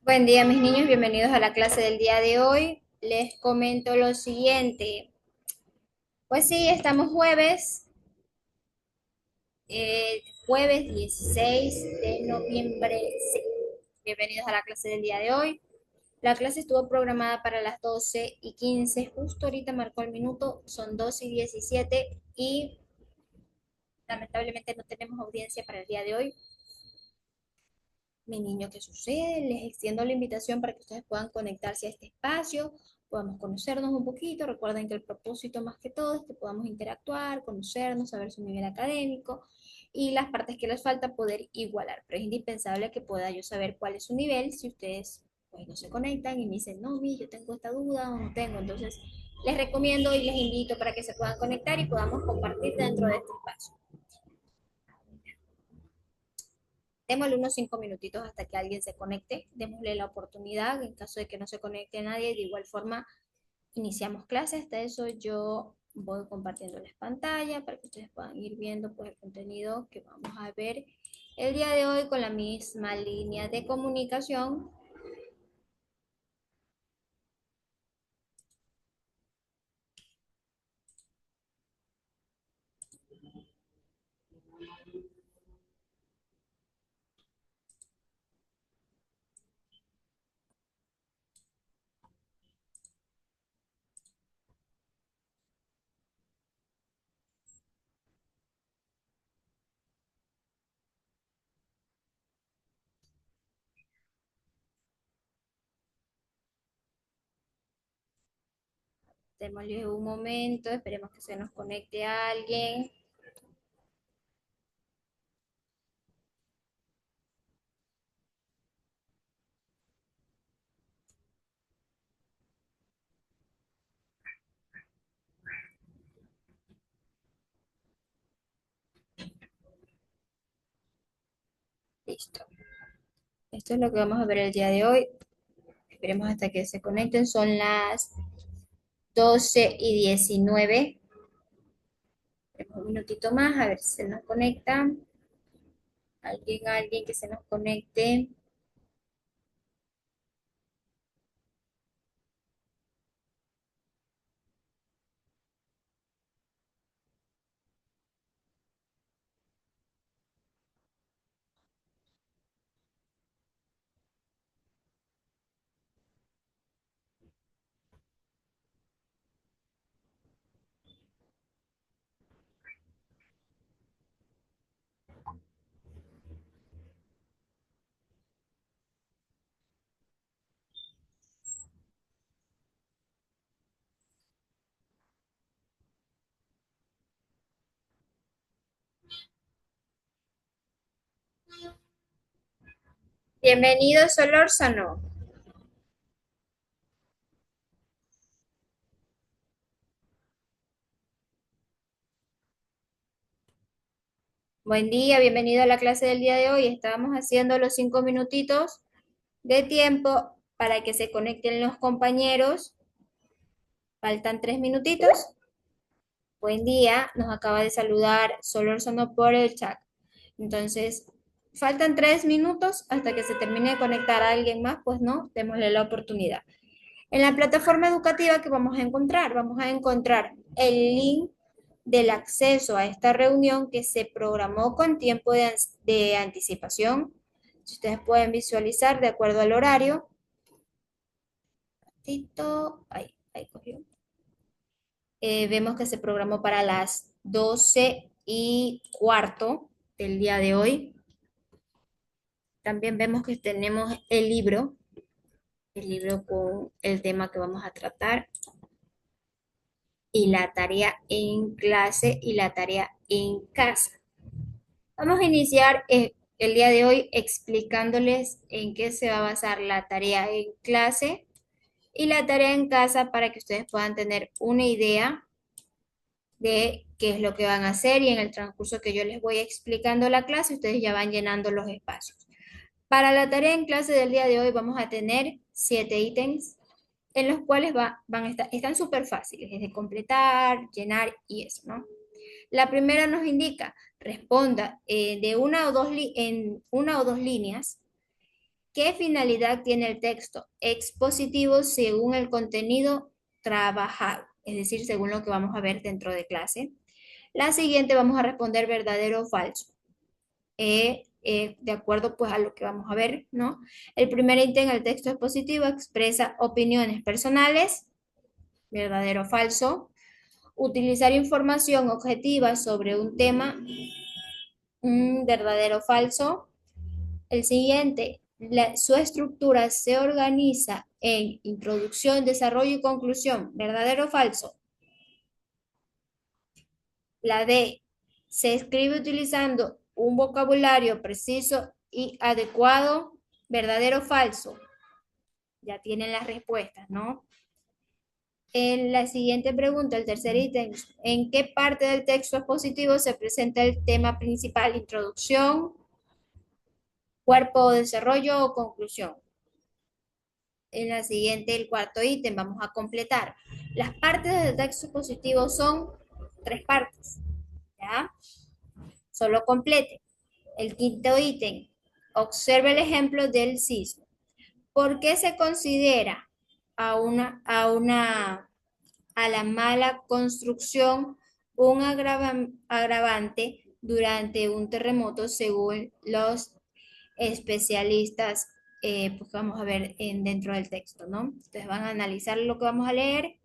Buen día, mis niños, bienvenidos a la clase del día de hoy. Les comento lo siguiente. Pues sí, estamos jueves 16 de noviembre. Sí. Bienvenidos a la clase del día de hoy. La clase estuvo programada para las 12:15. Justo ahorita marcó el minuto, son 12:17 y lamentablemente no tenemos audiencia para el día de hoy. Mi niño, ¿qué sucede? Les extiendo la invitación para que ustedes puedan conectarse a este espacio, podamos conocernos un poquito. Recuerden que el propósito más que todo es que podamos interactuar, conocernos, saber su nivel académico y las partes que les falta poder igualar. Pero es indispensable que pueda yo saber cuál es su nivel si ustedes pues no se conectan y me dicen, no, mi, yo tengo esta duda o no tengo. Entonces, les recomiendo y les invito para que se puedan conectar y podamos compartir dentro de este espacio. Démosle unos 5 minutitos hasta que alguien se conecte, démosle la oportunidad, en caso de que no se conecte nadie, de igual forma iniciamos clases. Hasta eso yo voy compartiéndoles pantalla para que ustedes puedan ir viendo pues el contenido que vamos a ver el día de hoy con la misma línea de comunicación. Démosle un momento, esperemos que se nos conecte alguien. Listo. Esto es lo que vamos a ver el día de hoy. Esperemos hasta que se conecten. Son las 12:19. Un minutito más, a ver si se nos conecta. Alguien que se nos conecte. Bienvenido, Solórzano. Buen día, bienvenido a la clase del día de hoy. Estábamos haciendo los 5 minutitos de tiempo para que se conecten los compañeros. Faltan 3 minutitos. Buen día, nos acaba de saludar Solórzano por el chat. Entonces, faltan 3 minutos hasta que se termine de conectar a alguien más, pues no, démosle la oportunidad. En la plataforma educativa que vamos a encontrar el link del acceso a esta reunión que se programó con tiempo de anticipación. Si ustedes pueden visualizar de acuerdo al horario. Ahí cogió. Vemos que se programó para las 12:15 del día de hoy. También vemos que tenemos el libro con el tema que vamos a tratar y la tarea en clase y la tarea en casa. Vamos a iniciar el día de hoy explicándoles en qué se va a basar la tarea en clase y la tarea en casa para que ustedes puedan tener una idea de qué es lo que van a hacer y en el transcurso que yo les voy explicando la clase, ustedes ya van llenando los espacios. Para la tarea en clase del día de hoy vamos a tener 7 ítems en los cuales van a estar, están súper fáciles, es de completar, llenar y eso, ¿no? La primera nos indica, responda en una o dos líneas ¿Qué finalidad tiene el texto expositivo según el contenido trabajado? Es decir, según lo que vamos a ver dentro de clase. La siguiente vamos a responder verdadero o falso. De acuerdo pues a lo que vamos a ver, ¿no? El primer ítem, el texto expositivo, expresa opiniones personales, verdadero o falso. Utilizar información objetiva sobre un tema, verdadero o falso. El siguiente, su estructura se organiza en introducción, desarrollo y conclusión, verdadero o falso. La D, se escribe utilizando un vocabulario preciso y adecuado, verdadero o falso. Ya tienen las respuestas, ¿no? En la siguiente pregunta, el tercer ítem, ¿en qué parte del texto expositivo se presenta el tema principal? Introducción, cuerpo, desarrollo o conclusión. En la siguiente, el cuarto ítem, vamos a completar. Las partes del texto expositivo son tres partes, ¿ya? Solo complete. El quinto ítem, observe el ejemplo del sismo. ¿Por qué se considera a la mala construcción un agravante durante un terremoto según los especialistas? Pues vamos a ver dentro del texto, ¿no? Entonces van a analizar lo que vamos a leer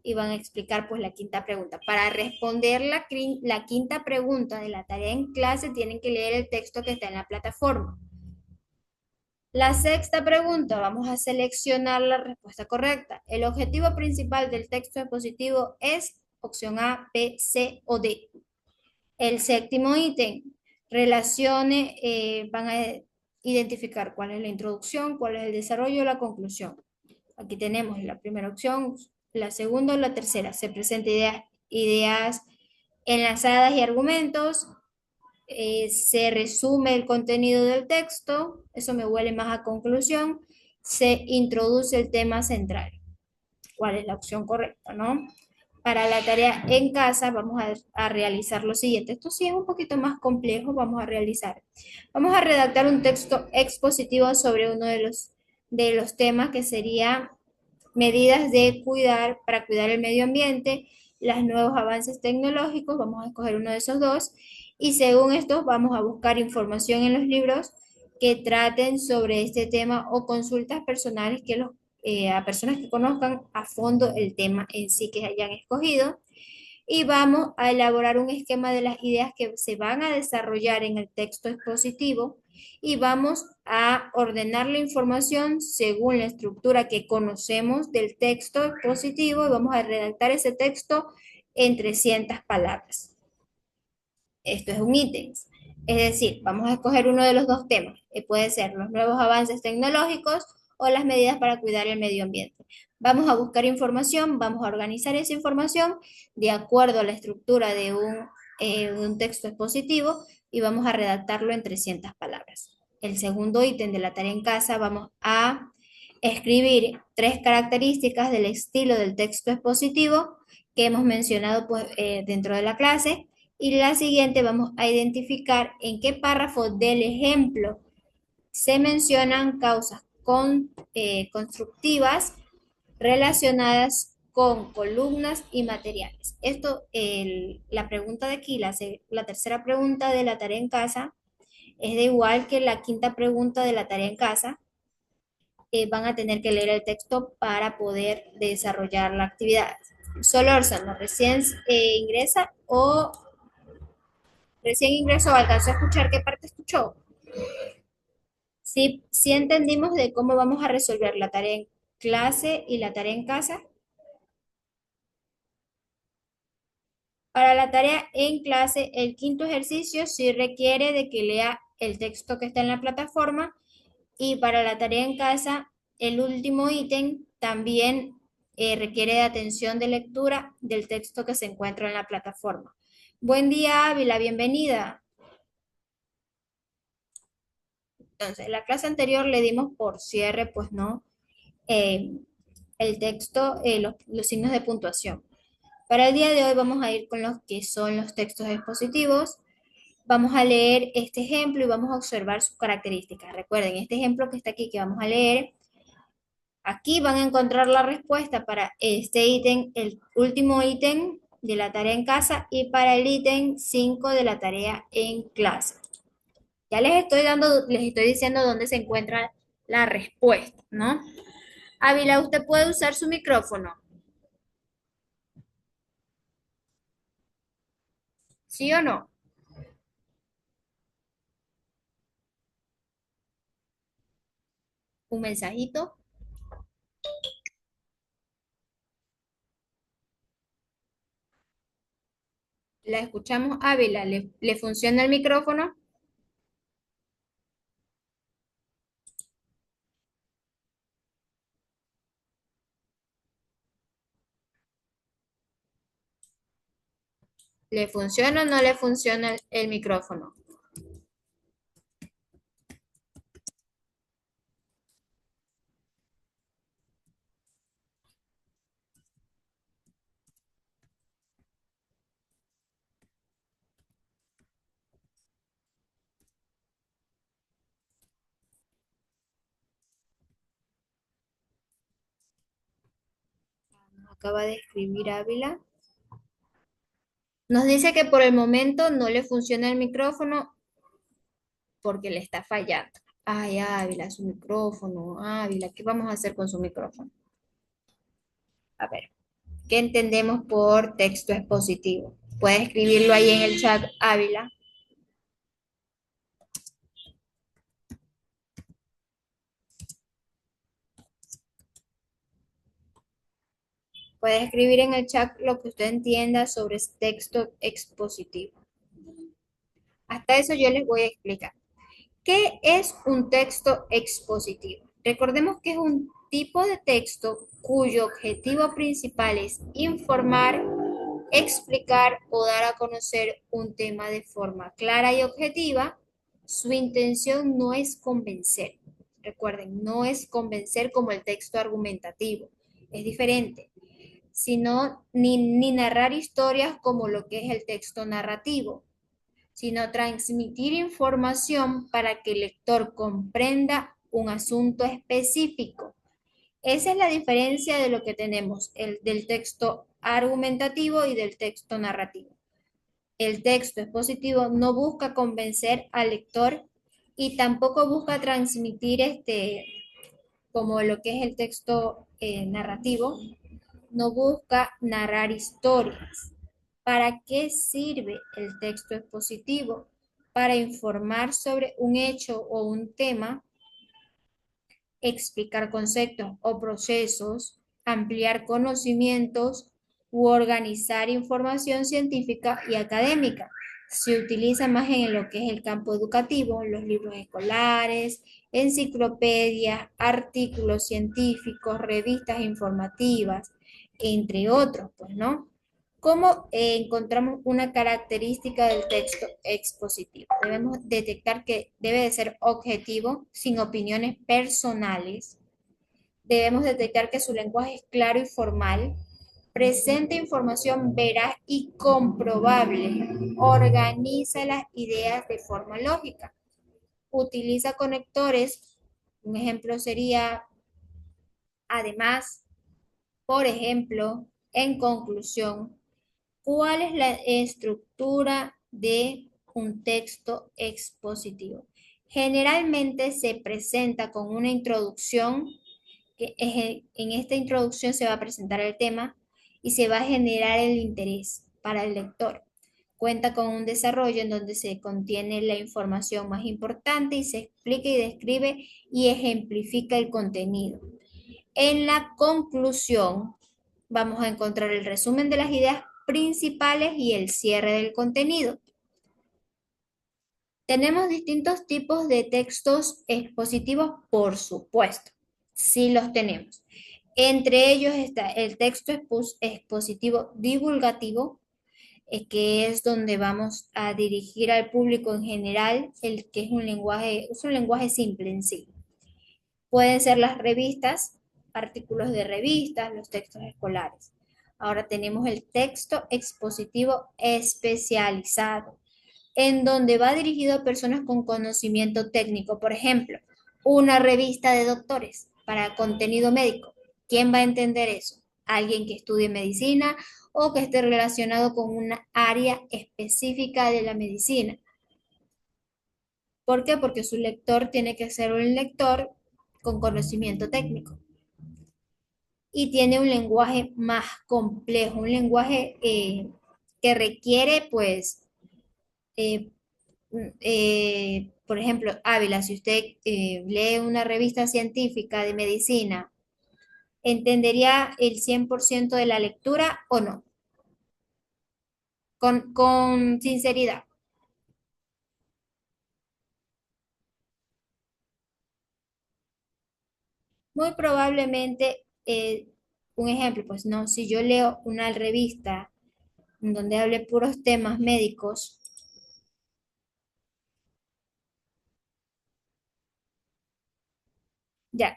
y van a explicar pues la quinta pregunta. Para responder la quinta pregunta de la tarea en clase tienen que leer el texto que está en la plataforma. La sexta pregunta, vamos a seleccionar la respuesta correcta. El objetivo principal del texto expositivo es opción A, B, C o D. El séptimo ítem, relaciones, van a identificar cuál es la introducción, cuál es el desarrollo y la conclusión. Aquí tenemos la primera opción, la segunda o la tercera. Se presentan ideas enlazadas y argumentos. Se resume el contenido del texto, eso me huele más a conclusión. Se introduce el tema central. ¿Cuál es la opción correcta, no? Para la tarea en casa vamos a realizar lo siguiente. Esto sí es un poquito más complejo, vamos a realizar. Vamos a redactar un texto expositivo sobre uno de los temas que sería medidas de cuidar para cuidar el medio ambiente, los nuevos avances tecnológicos, vamos a escoger uno de esos dos, y según estos vamos a buscar información en los libros que traten sobre este tema o consultas personales a personas que conozcan a fondo el tema en sí que hayan escogido y vamos a elaborar un esquema de las ideas que se van a desarrollar en el texto expositivo y vamos a ordenar la información según la estructura que conocemos del texto expositivo y vamos a redactar ese texto en 300 palabras. Esto es un ítem. Es decir, vamos a escoger uno de los dos temas, que puede ser los nuevos avances tecnológicos o las medidas para cuidar el medio ambiente. Vamos a buscar información, vamos a organizar esa información de acuerdo a la estructura de un texto expositivo y vamos a redactarlo en 300 palabras. El segundo ítem de la tarea en casa, vamos a escribir tres características del estilo del texto expositivo que hemos mencionado pues, dentro de la clase. Y la siguiente vamos a identificar en qué párrafo del ejemplo se mencionan causas constructivas relacionadas con columnas y materiales. La pregunta de aquí, la tercera pregunta de la tarea en casa, es de igual que la quinta pregunta de la tarea en casa. Van a tener que leer el texto para poder desarrollar la actividad. Solórzano, ¿recién ingresa o recién ingresó? ¿Alcanzó a escuchar qué parte escuchó? Sí, sí entendimos de cómo vamos a resolver la tarea en clase y la tarea en casa. Para la tarea en clase, el quinto ejercicio sí requiere de que lea el texto que está en la plataforma y para la tarea en casa, el último ítem también requiere de atención de lectura del texto que se encuentra en la plataforma. Buen día, Ávila, bienvenida. Entonces, en la clase anterior le dimos por cierre, pues no, eh, el texto, los signos de puntuación. Para el día de hoy vamos a ir con los que son los textos expositivos. Vamos a leer este ejemplo y vamos a observar sus características. Recuerden, este ejemplo que está aquí que vamos a leer, aquí van a encontrar la respuesta para este ítem, el último ítem de la tarea en casa y para el ítem 5 de la tarea en clase. Ya les estoy diciendo dónde se encuentra la respuesta, ¿no? Ávila, usted puede usar su micrófono, ¿sí o no? Un mensajito. La escuchamos, Ávila, ¿le funciona el micrófono? ¿Le funciona o no le funciona el micrófono? Acaba de escribir Ávila. Nos dice que por el momento no le funciona el micrófono porque le está fallando. Ay, Ávila, su micrófono. Ávila, ¿qué vamos a hacer con su micrófono? A ver, ¿qué entendemos por texto expositivo? Puede escribirlo ahí en el chat, Ávila. Puede escribir en el chat lo que usted entienda sobre texto expositivo. Hasta eso yo les voy a explicar. ¿Qué es un texto expositivo? Recordemos que es un tipo de texto cuyo objetivo principal es informar, explicar o dar a conocer un tema de forma clara y objetiva. Su intención no es convencer. Recuerden, no es convencer como el texto argumentativo. Es diferente, sino ni narrar historias como lo que es el texto narrativo, sino transmitir información para que el lector comprenda un asunto específico. Esa es la diferencia de lo que tenemos del texto argumentativo y del texto narrativo. El texto expositivo no busca convencer al lector y tampoco busca transmitir como lo que es el texto narrativo, no busca narrar historias. ¿Para qué sirve el texto expositivo? Para informar sobre un hecho o un tema, explicar conceptos o procesos, ampliar conocimientos u organizar información científica y académica. Se utiliza más en lo que es el campo educativo, los libros escolares, enciclopedias, artículos científicos, revistas informativas, entre otros, pues, ¿no? ¿Cómo encontramos una característica del texto expositivo? Debemos detectar que debe de ser objetivo, sin opiniones personales. Debemos detectar que su lenguaje es claro y formal, presenta información veraz y comprobable, organiza las ideas de forma lógica, utiliza conectores. Un ejemplo sería, además, por ejemplo, en conclusión. ¿Cuál es la estructura de un texto expositivo? Generalmente se presenta con una introducción, en esta introducción se va a presentar el tema y se va a generar el interés para el lector. Cuenta con un desarrollo en donde se contiene la información más importante y se explica y describe y ejemplifica el contenido. En la conclusión, vamos a encontrar el resumen de las ideas principales y el cierre del contenido. ¿Tenemos distintos tipos de textos expositivos? Por supuesto, sí los tenemos. Entre ellos está el texto expositivo divulgativo, que es donde vamos a dirigir al público en general, el que es un lenguaje simple en sí. Pueden ser las revistas, artículos de revistas, los textos escolares. Ahora tenemos el texto expositivo especializado. en donde va dirigido a personas con conocimiento técnico. Por ejemplo, una revista de doctores para contenido médico. ¿Quién va a entender eso? Alguien que estudie medicina o que esté relacionado con una área específica de la medicina. ¿Por qué? Porque su lector tiene que ser un lector con conocimiento técnico y tiene un lenguaje más complejo, un lenguaje que requiere, pues, eh, por ejemplo, Ávila, si usted lee una revista científica de medicina, ¿entendería el 100% de la lectura o no? Con sinceridad. Muy probablemente, un ejemplo, pues no, si yo leo una revista en donde hable puros temas médicos, ya,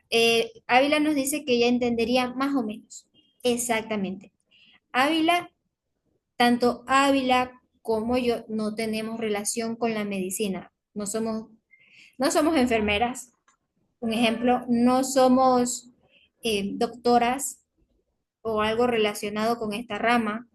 Ávila nos dice que ella entendería más o menos. Exactamente. Ávila, tanto Ávila como yo no tenemos relación con la medicina. No somos enfermeras. Un ejemplo, no somos doctoras o algo relacionado con esta rama.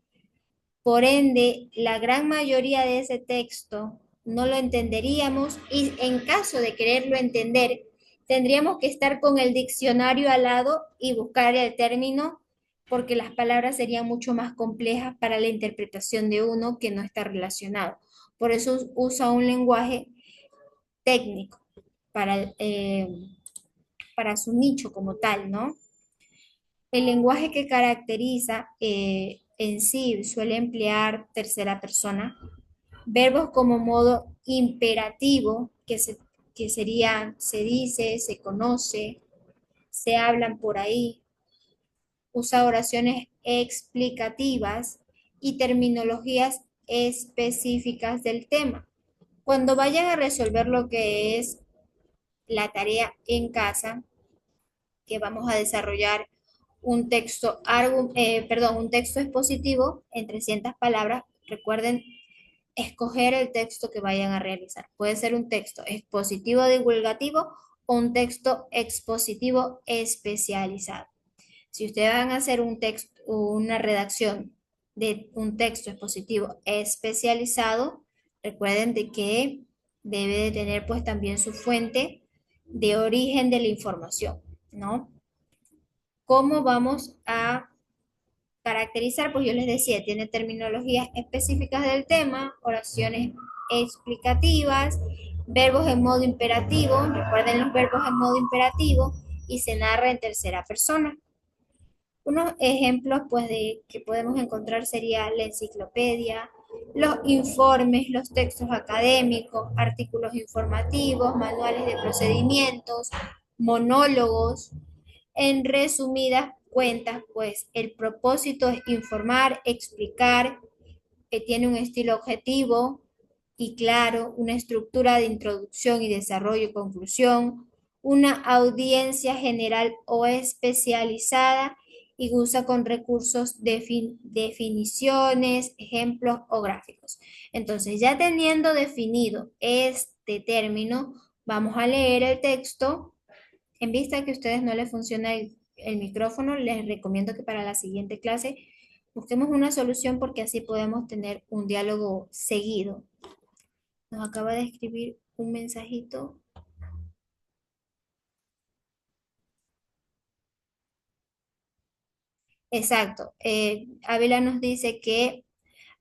Por ende, la gran mayoría de ese texto no lo entenderíamos y en caso de quererlo entender, tendríamos que estar con el diccionario al lado y buscar el término porque las palabras serían mucho más complejas para la interpretación de uno que no está relacionado. Por eso usa un lenguaje técnico para, para su nicho como tal, ¿no? El lenguaje que caracteriza en sí suele emplear tercera persona, verbos como modo imperativo, que sería se dice, se conoce, se hablan por ahí, usa oraciones explicativas y terminologías específicas del tema. Cuando vayan a resolver lo que es la tarea en casa, que vamos a desarrollar un texto expositivo en 300 palabras. Recuerden escoger el texto que vayan a realizar. Puede ser un texto expositivo divulgativo o un texto expositivo especializado. Si ustedes van a hacer un texto, una redacción de un texto expositivo especializado, recuerden de que debe de tener pues también su fuente de origen de la información, ¿no? ¿Cómo vamos a caracterizar? Pues yo les decía, tiene terminologías específicas del tema, oraciones explicativas, verbos en modo imperativo, recuerden los verbos en modo imperativo, y se narra en tercera persona. Unos ejemplos pues de que podemos encontrar sería la enciclopedia, los informes, los textos académicos, artículos informativos, manuales de procedimientos, monólogos. En resumidas cuentas, pues el propósito es informar, explicar, que tiene un estilo objetivo y claro, una estructura de introducción y desarrollo y conclusión, una audiencia general o especializada y usa con recursos de definiciones, ejemplos o gráficos. Entonces, ya teniendo definido este término, vamos a leer el texto. En vista que a ustedes no les funciona el micrófono, les recomiendo que para la siguiente clase busquemos una solución porque así podemos tener un diálogo seguido. Nos acaba de escribir un mensajito. Exacto. Ávila nos dice que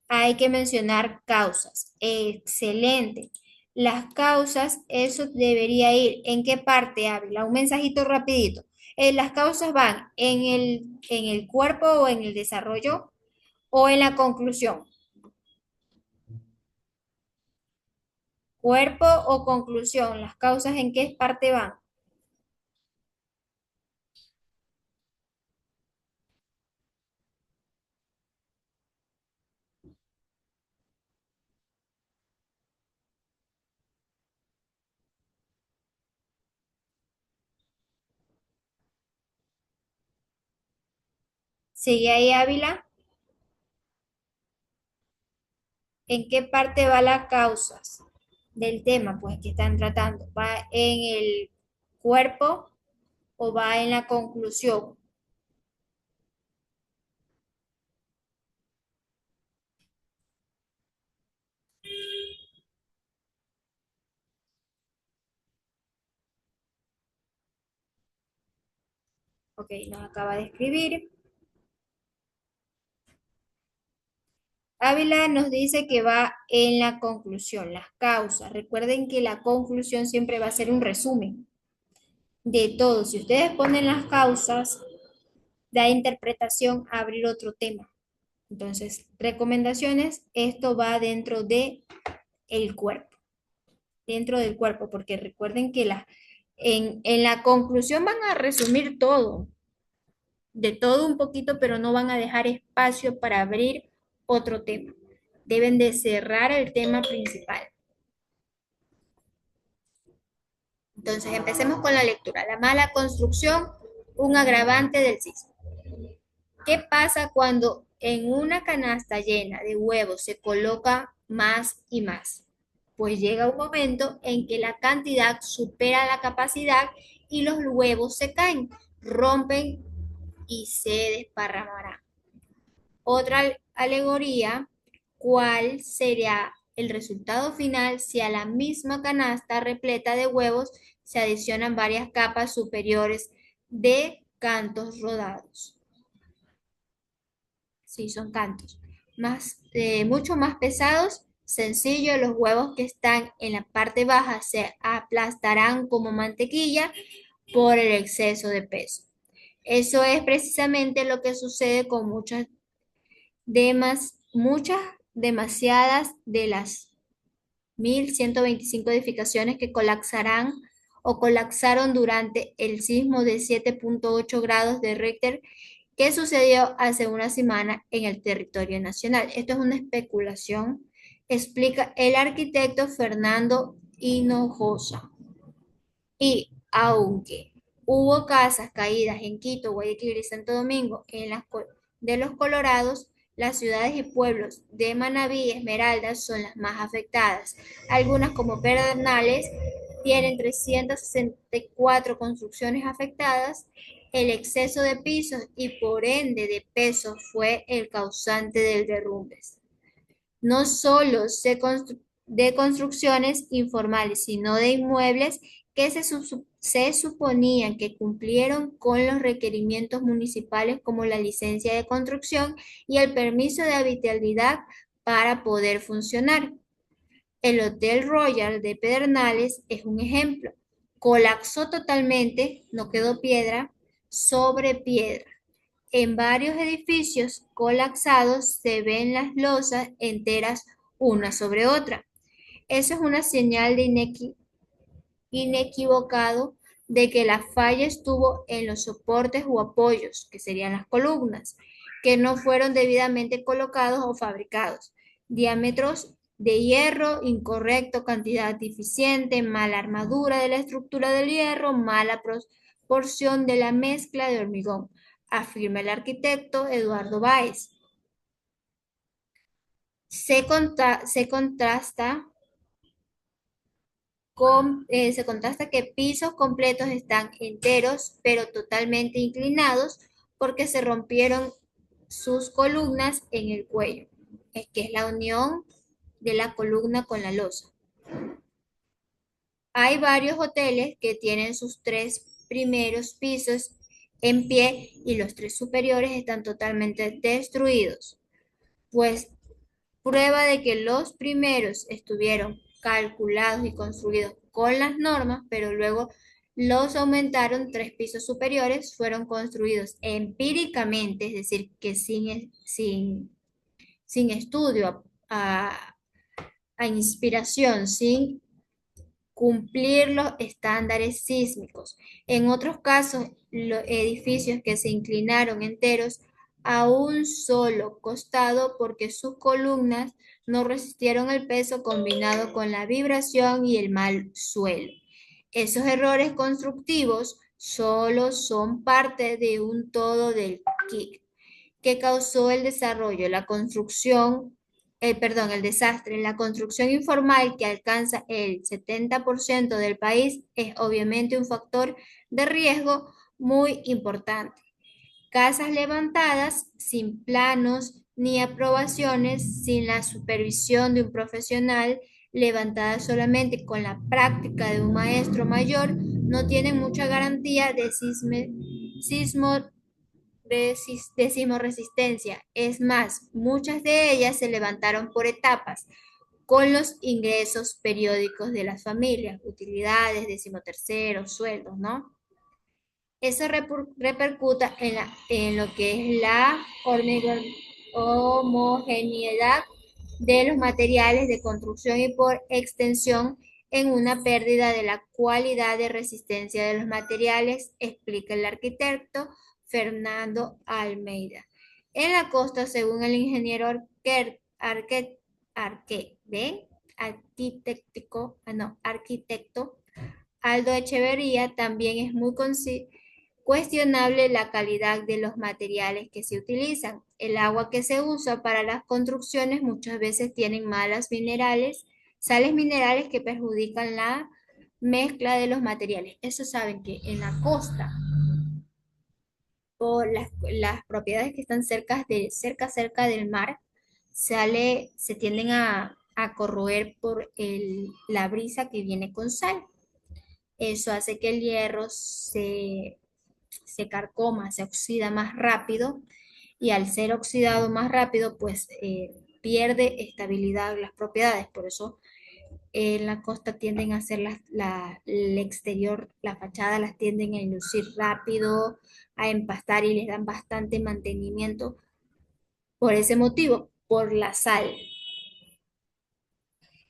hay que mencionar causas. Excelente. Las causas, eso debería ir. ¿En qué parte, Ávila? Un mensajito rapidito. Las causas van en el cuerpo o en el desarrollo o en la conclusión. Cuerpo o conclusión. Las causas en qué parte van. Sigue ahí, Ávila. ¿En qué parte va las causas del tema, pues, que están tratando? ¿Va en el cuerpo o va en la conclusión? Ok, nos acaba de escribir. Ávila nos dice que va en la conclusión, las causas. Recuerden que la conclusión siempre va a ser un resumen de todo. Si ustedes ponen las causas, da interpretación a abrir otro tema. Entonces, recomendaciones, esto va dentro de el cuerpo, dentro del cuerpo, porque recuerden que en la conclusión van a resumir todo, de todo un poquito, pero no van a dejar espacio para abrir otro tema. Deben de cerrar el tema principal. Entonces, empecemos con la lectura. La mala construcción, un agravante del sismo. ¿Qué pasa cuando en una canasta llena de huevos se coloca más y más? Pues llega un momento en que la cantidad supera la capacidad y los huevos se caen, rompen y se desparramarán. Otra alegoría, ¿cuál sería el resultado final si a la misma canasta repleta de huevos se adicionan varias capas superiores de cantos rodados? Sí, son cantos. Mucho más pesados, sencillo, los huevos que están en la parte baja se aplastarán como mantequilla por el exceso de peso. Eso es precisamente lo que sucede con muchas, demasiadas de las 1.125 edificaciones que colapsarán o colapsaron durante el sismo de 7,8 grados de Richter que sucedió hace una semana en el territorio nacional. Esto es una especulación, explica el arquitecto Fernando Hinojosa. Y aunque hubo casas caídas en Quito, Guayaquil y Santo Domingo de los Colorados, las ciudades y pueblos de Manabí y Esmeraldas son las más afectadas. Algunas, como Pedernales, tienen 364 construcciones afectadas. El exceso de pisos y por ende de peso fue el causante del derrumbe. No solo de construcciones informales, sino de inmuebles que se suponían que cumplieron con los requerimientos municipales como la licencia de construcción y el permiso de habitabilidad para poder funcionar. El Hotel Royal de Pedernales es un ejemplo. Colapsó totalmente, no quedó piedra sobre piedra. En varios edificios colapsados se ven las losas enteras una sobre otra. Eso es una señal de inequivocado de que la falla estuvo en los soportes o apoyos, que serían las columnas, que no fueron debidamente colocados o fabricados. Diámetros de hierro incorrecto, cantidad deficiente, mala armadura de la estructura del hierro, mala proporción de la mezcla de hormigón, afirma el arquitecto Eduardo Báez. Se contrasta se contrasta que pisos completos están enteros, pero totalmente inclinados porque se rompieron sus columnas en el cuello, es que es la unión de la columna con la losa. Hay varios hoteles que tienen sus tres primeros pisos en pie y los tres superiores están totalmente destruidos, pues prueba de que los primeros estuvieron calculados y construidos con las normas, pero luego los aumentaron tres pisos superiores, fueron construidos empíricamente, es decir, que sin estudio, a inspiración, sin cumplir los estándares sísmicos. En otros casos, los edificios que se inclinaron enteros a un solo costado porque sus columnas no resistieron el peso combinado con la vibración y el mal suelo. Esos errores constructivos solo son parte de un todo del kit que causó el desarrollo, la construcción el desastre. La construcción informal, que alcanza el 70% del país, es obviamente un factor de riesgo muy importante. Casas levantadas sin planos ni aprobaciones, sin la supervisión de un profesional, levantadas solamente con la práctica de un maestro mayor, no tienen mucha garantía de sismo de sismoresistencia. Es más, muchas de ellas se levantaron por etapas con los ingresos periódicos de las familias, utilidades, decimoterceros, sueldos, ¿no? Eso repercuta en lo que es la homogeneidad de los materiales de construcción y por extensión en una pérdida de la cualidad de resistencia de los materiales, explica el arquitecto Fernando Almeida. En la costa, según el ingeniero arquitecto Aldo Echeverría, también es muy cuestionable la calidad de los materiales que se utilizan. El agua que se usa para las construcciones muchas veces tienen sales minerales que perjudican la mezcla de los materiales. Eso saben que en la costa, por las propiedades que están cerca del mar, se tienden a corroer por la brisa que viene con sal. Eso hace que el hierro se carcoma, se oxida más rápido y al ser oxidado más rápido, pues pierde estabilidad las propiedades. Por eso en la costa tienden a hacer el exterior, la fachada las tienden a enlucir rápido, a empastar y les dan bastante mantenimiento por ese motivo, por la sal.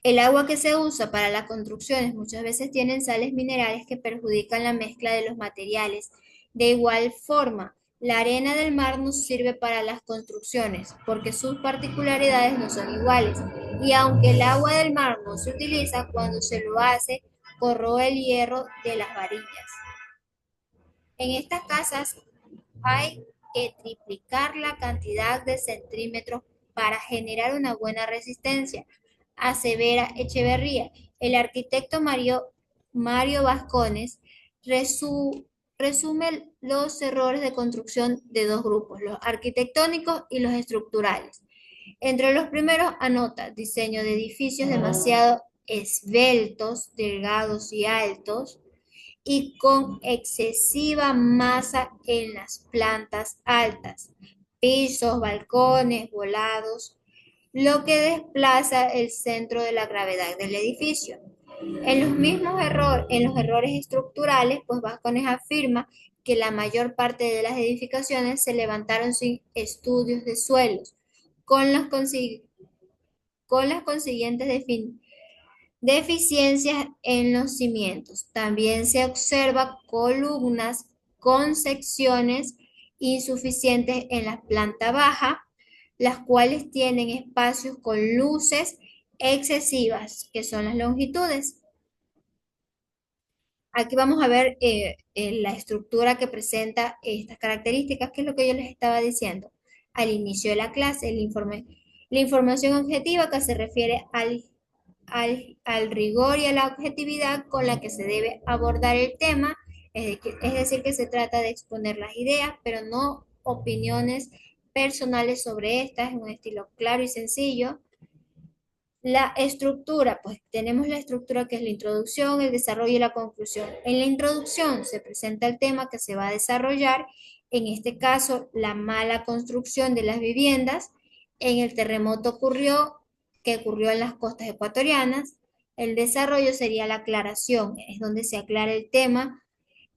El agua que se usa para las construcciones muchas veces tienen sales minerales que perjudican la mezcla de los materiales. De igual forma, la arena del mar nos sirve para las construcciones porque sus particularidades no son iguales. Y aunque el agua del mar no se utiliza, cuando se lo hace, corroe el hierro de las varillas. En estas casas hay que triplicar la cantidad de centímetros para generar una buena resistencia, asevera Echeverría. El arquitecto Mario Vascones resume los errores de construcción de dos grupos, los arquitectónicos y los estructurales. Entre los primeros anota diseño de edificios demasiado esbeltos, delgados y altos, y con excesiva masa en las plantas altas, pisos, balcones, volados, lo que desplaza el centro de la gravedad del edificio. En los errores estructurales, pues Vascones afirma que la mayor parte de las edificaciones se levantaron sin estudios de suelos, con con las consiguientes deficiencias en los cimientos. También se observa columnas con secciones insuficientes en la planta baja, las cuales tienen espacios con luces excesivas, que son las longitudes. Aquí vamos a ver la estructura que presenta estas características, que es lo que yo les estaba diciendo al inicio de la clase, la información objetiva que se refiere al rigor y a la objetividad con la que se debe abordar el tema, es decir, que se trata de exponer las ideas, pero no opiniones personales sobre estas, en un estilo claro y sencillo. La estructura, pues tenemos la estructura que es la introducción, el desarrollo y la conclusión. En la introducción se presenta el tema que se va a desarrollar, en este caso la mala construcción de las viviendas. En el terremoto que ocurrió en las costas ecuatorianas. El desarrollo sería la aclaración, es donde se aclara el tema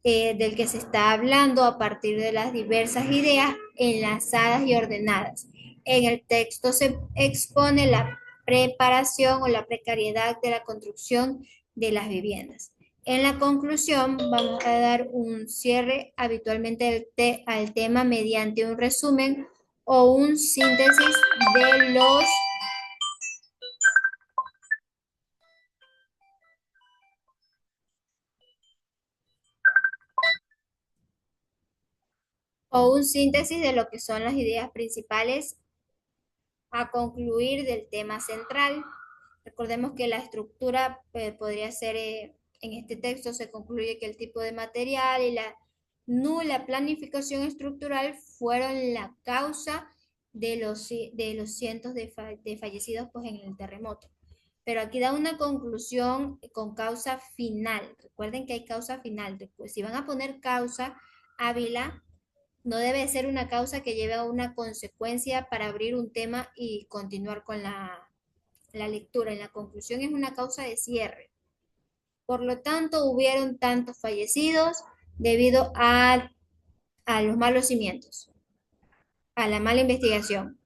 del que se está hablando a partir de las diversas ideas enlazadas y ordenadas. En el texto se expone la preparación o la precariedad de la construcción de las viviendas. En la conclusión vamos a dar un cierre habitualmente al tema mediante un resumen o un síntesis de los o un síntesis de lo que son las ideas principales a concluir del tema central. Recordemos que la estructura podría ser, en este texto se concluye que el tipo de material y la nula planificación estructural fueron la causa de los cientos de fallecidos pues, en el terremoto. Pero aquí da una conclusión con causa final. Recuerden que hay causa final. Después, si van a poner causa, Ávila, no debe ser una causa que lleve a una consecuencia para abrir un tema y continuar con la lectura. En la conclusión es una causa de cierre. Por lo tanto, hubieron tantos fallecidos debido a los malos cimientos, a la mala investigación.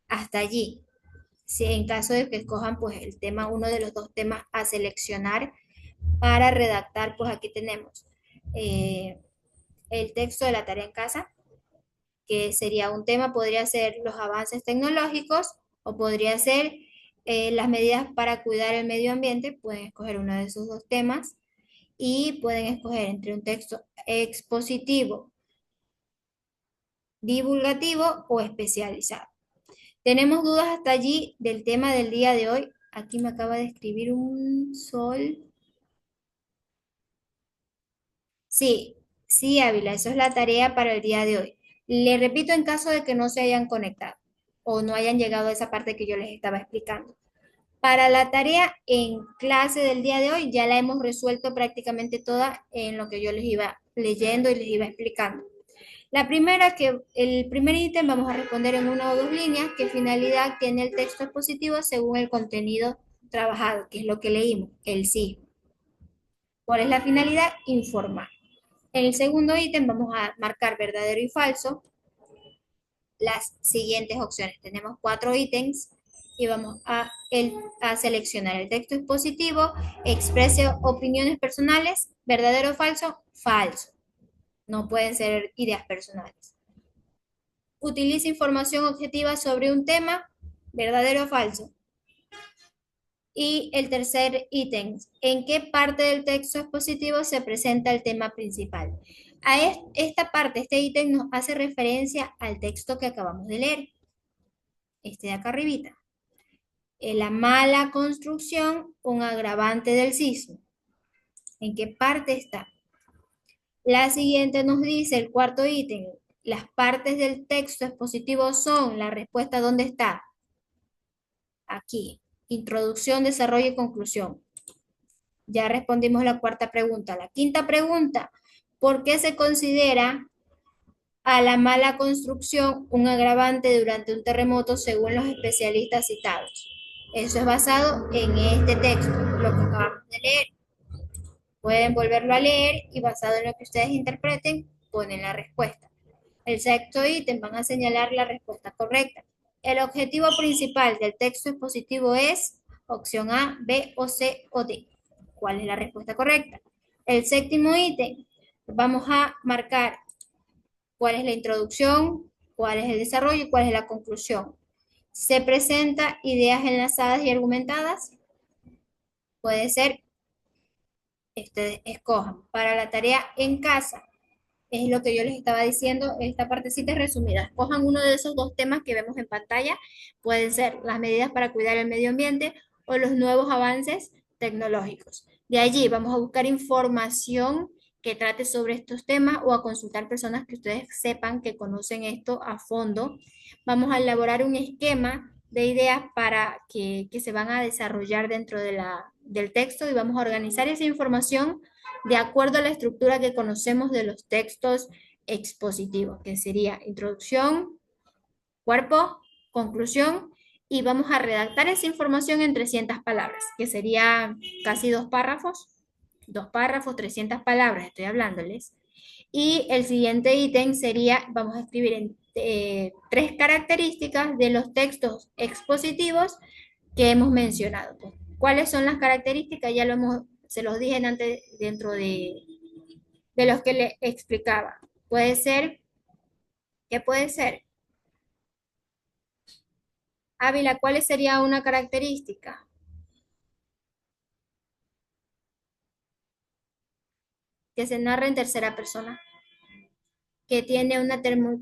Hasta allí. Si en caso de que escojan pues el tema, uno de los dos temas a seleccionar para redactar, pues aquí tenemos eh, el texto de la tarea en casa, que sería un tema, podría ser los avances tecnológicos o podría ser las medidas para cuidar el medio ambiente. Pueden escoger uno de esos dos temas y pueden escoger entre un texto expositivo, divulgativo o especializado. ¿Tenemos dudas hasta allí del tema del día de hoy? Aquí me acaba de escribir un sol. Sí, sí, Ávila, eso es la tarea para el día de hoy. Le repito en caso de que no se hayan conectado o no hayan llegado a esa parte que yo les estaba explicando. Para la tarea en clase del día de hoy ya la hemos resuelto prácticamente toda en lo que yo les iba leyendo y les iba explicando. La primera, que el primer ítem vamos a responder en una o dos líneas, qué finalidad tiene el texto expositivo según el contenido trabajado, que es lo que leímos, el sí. ¿Cuál es la finalidad? Informar. En el segundo ítem vamos a marcar verdadero y falso las siguientes opciones. Tenemos cuatro ítems y vamos a seleccionar el texto expositivo, exprese opiniones personales, verdadero o falso, falso. No pueden ser ideas personales. Utiliza información objetiva sobre un tema, verdadero o falso. Y el tercer ítem, ¿en qué parte del texto expositivo se presenta el tema principal? A esta parte, este ítem nos hace referencia al texto que acabamos de leer, este de acá arribita. La mala construcción, un agravante del sismo. ¿En qué parte está? La siguiente nos dice, el cuarto ítem, las partes del texto expositivo son, la respuesta ¿dónde está? Aquí, introducción, desarrollo y conclusión. Ya respondimos la cuarta pregunta. La quinta pregunta, ¿por qué se considera a la mala construcción un agravante durante un terremoto según los especialistas citados? Eso es basado en este texto, lo que acabamos de leer. Pueden volverlo a leer y basado en lo que ustedes interpreten, ponen la respuesta. El sexto ítem van a señalar la respuesta correcta. El objetivo principal del texto expositivo es opción A, B o C o D. ¿Cuál es la respuesta correcta? El séptimo ítem, vamos a marcar cuál es la introducción, cuál es el desarrollo y cuál es la conclusión. Se presenta ideas enlazadas y argumentadas. Puede ser, escojan. Para la tarea en casa, es lo que yo les estaba diciendo, esta partecita es resumida. Cojan uno de esos dos temas que vemos en pantalla, pueden ser las medidas para cuidar el medio ambiente o los nuevos avances tecnológicos. De allí vamos a buscar información que trate sobre estos temas o a consultar personas que ustedes sepan que conocen esto a fondo. Vamos a elaborar un esquema de ideas para que se van a desarrollar dentro del texto y vamos a organizar esa información de acuerdo a la estructura que conocemos de los textos expositivos, que sería introducción, cuerpo, conclusión, y vamos a redactar esa información en 300 palabras, que sería casi dos párrafos, 300 palabras, estoy hablándoles. Y el siguiente ítem sería, vamos a escribir en tres características de los textos expositivos que hemos mencionado. Pues, ¿cuáles son las características? Ya lo hemos, se los dije antes dentro de los que le explicaba. Puede ser, ¿qué puede ser? Ávila, ¿cuál sería una característica? Que se narra en tercera persona, que tiene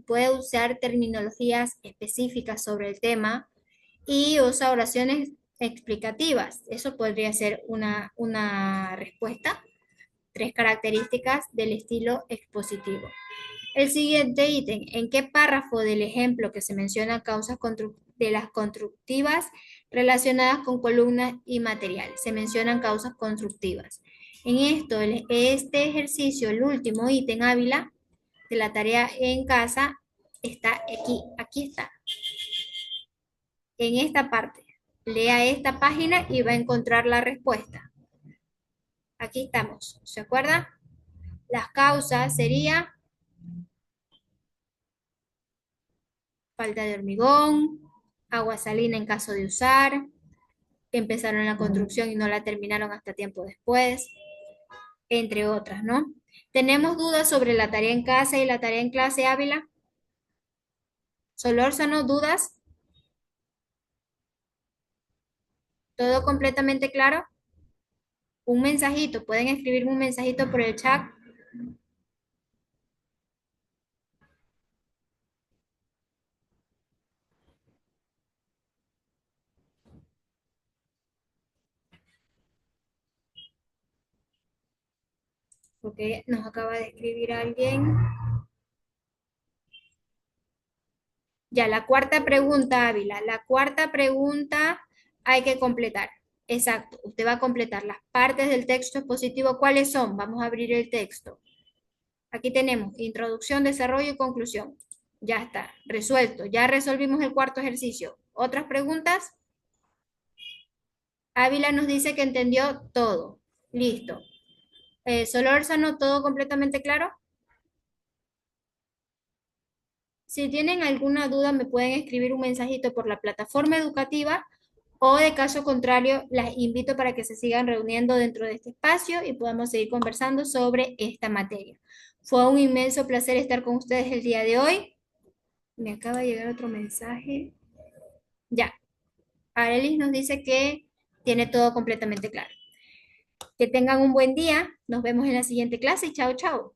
puede usar terminologías específicas sobre el tema, y usa oraciones explicativas. Eso podría ser una respuesta. Tres características del estilo expositivo. El siguiente ítem, ¿en qué párrafo del ejemplo que se menciona causas de las constructivas relacionadas con columnas y material? Se mencionan causas constructivas. En esto, este ejercicio, el último ítem, Ávila, de la tarea en casa, está aquí está, en esta parte. Lea esta página y va a encontrar la respuesta. Aquí estamos, ¿se acuerda? Las causas serían falta de hormigón, agua salina en caso de usar, que empezaron la construcción y no la terminaron hasta tiempo después, entre otras, ¿no? ¿Tenemos dudas sobre la tarea en casa y la tarea en clase, Ávila? Solórzano, ¿dudas? ¿Todo completamente claro? Un mensajito, pueden escribirme un mensajito por el chat. Porque nos acaba de escribir alguien. Ya, la cuarta pregunta, Ávila. La cuarta pregunta hay que completar. Exacto, usted va a completar las partes del texto expositivo. ¿Cuáles son? Vamos a abrir el texto. Aquí tenemos introducción, desarrollo y conclusión. Ya está, resuelto. Ya resolvimos el cuarto ejercicio. ¿Otras preguntas? Ávila nos dice que entendió todo. Listo. Solórzano, ¿todo completamente claro? Si tienen alguna duda, me pueden escribir un mensajito por la plataforma educativa o de caso contrario, las invito para que se sigan reuniendo dentro de este espacio y podamos seguir conversando sobre esta materia. Fue un inmenso placer estar con ustedes el día de hoy. Me acaba de llegar otro mensaje. Ya, Arelis nos dice que tiene todo completamente claro. Que tengan un buen día. Nos vemos en la siguiente clase y chao, chao.